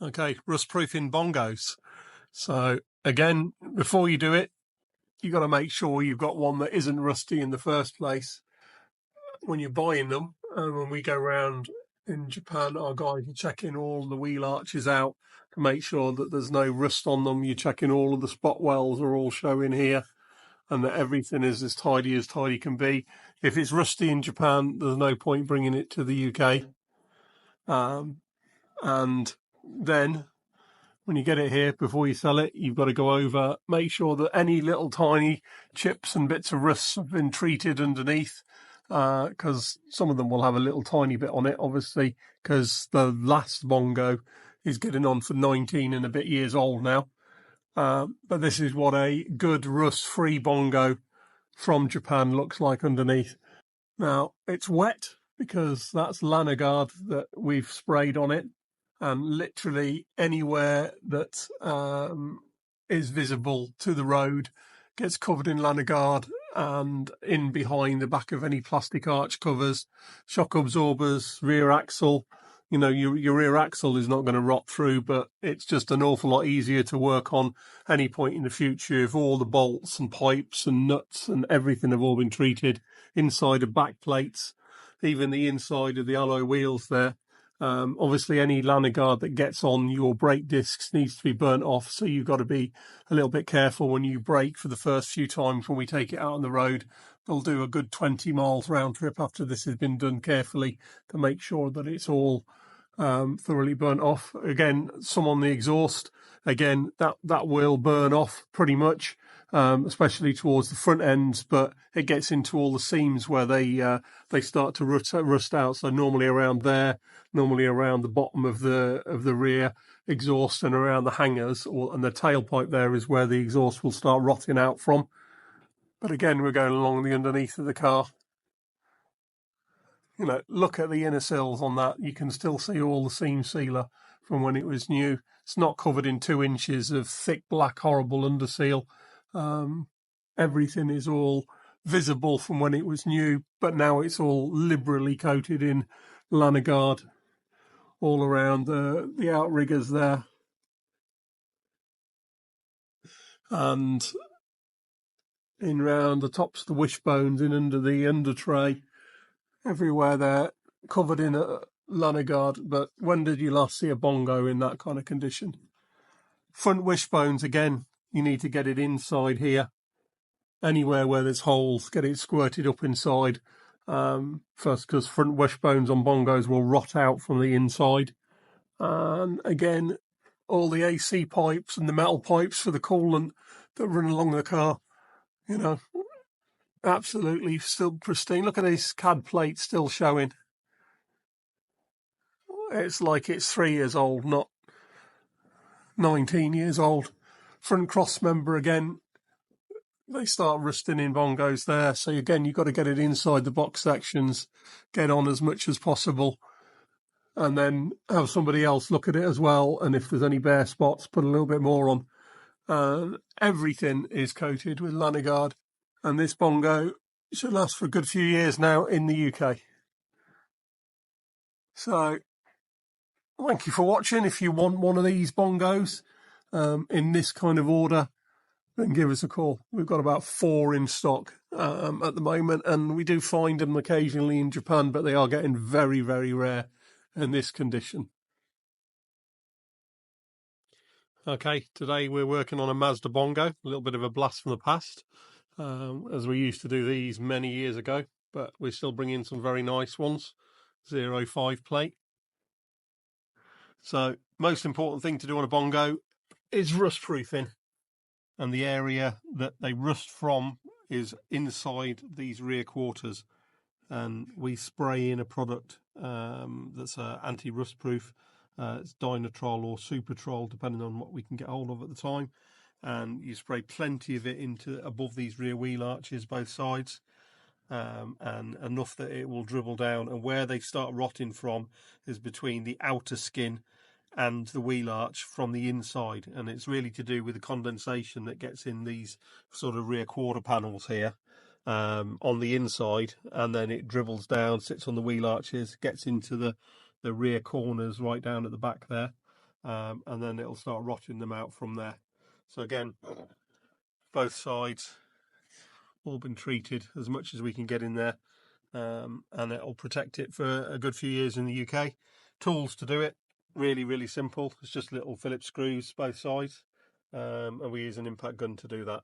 Okay, rust proofing bongos. So again, before you do it, you've got to make sure you've got one that isn't rusty in the first place when you're buying them. And when we go around in Japan, our guys are checking all the wheel arches out to make sure that there's no rust on them. You're checking all of the spot wells are all showing here and that everything is as tidy can be. If it's rusty in Japan, there's no point bringing it to the UK. And then when you get it here, before you sell it, you've got to go over, make sure that any little tiny chips and bits of rust have been treated underneath, because some of them will have a little tiny bit on it, obviously, because the last Bongo is getting on for 19 and a bit years old now. But this is what a good rust-free Bongo from Japan looks like underneath. Now, it's wet because that's Lanagard that we've sprayed on it. And literally anywhere that is visible to the road gets covered in Lanagard, and in behind the back of any plastic arch covers, shock absorbers, rear axle. You know, your rear axle is not going to rot through, but it's just an awful lot easier to work on any point in the future if all the bolts and pipes and nuts and everything have all been treated inside of back plates, even the inside of the alloy wheels there. Obviously, any Lanagard that gets on your brake discs needs to be burnt off, so you've got to be a little bit careful when you brake for the first few times when we take it out on the road. They'll do a good 20 miles round trip after this has been done carefully to make sure that it's all thoroughly burnt off. Again, some on the exhaust, again, that will burn off pretty much. Especially towards the front ends, but it gets into all the seams where they start to rust out. So normally around there, normally around the bottom of the rear exhaust and around the hangers and the tailpipe there is where the exhaust will start rotting out from. But again, we're going along the underneath of the car. You know, look at the inner sills on that. You can still see all the seam sealer from when it was new. It's not covered in 2 inches of thick, black, horrible underseal. Everything is all visible from when it was new, but now it's all liberally coated in Lanagard all around the outriggers there. And in round the tops of the wishbones, in under the under tray, everywhere they're covered in a Lanagard. But when did you last see a Bongo in that kind of condition? Front wishbones, again, you need to get it inside here. Anywhere where there's holes, get it squirted up inside. First, because front wishbones on Bongos will rot out from the inside. And again, all the AC pipes and the metal pipes for the coolant that run along the car, you know, absolutely still pristine. Look at this CAD plate still showing. It's like it's 3 years old, not 19 years old. Front cross member again, they start rusting in Bongos there. So again, you've got to get it inside the box sections, get on as much as possible, and then have somebody else look at it as well. And if there's any bare spots, put a little bit more on. Everything is coated with Lanagard, and this Bongo should last for a good few years now in the UK. So thank you for watching. If you want one of these Bongos in this kind of order, then give us a call. We've got about 4 in stock at the moment, and we do find them occasionally in Japan, but they are getting very, very rare in this condition. Okay, today we're working on a Mazda Bongo, a little bit of a blast from the past, as we used to do these many years ago, but we're still bringing some very nice ones, 05 plate. So most important thing to do on a Bongo is rust proofing. And the area that they rust from is inside these rear quarters. And we spray in a product that's anti-rust proof. It's Dynatrol or Supertrol, depending on what we can get hold of at the time. And you spray plenty of it into above these rear wheel arches, both sides, and enough that it will dribble down. And where they start rotting from is between the outer skin and the wheel arch from the inside, and it's really to do with the condensation that gets in these sort of rear quarter panels here on the inside, and then it dribbles down, sits on the wheel arches, gets into the rear corners right down at the back there, and then it'll start rotting them out from there. So again, both sides all been treated as much as we can get in there, and it'll protect it for a good few years in the UK. Tools to do it, really simple. It's just little Phillips screws both sides, and we use an impact gun to do that.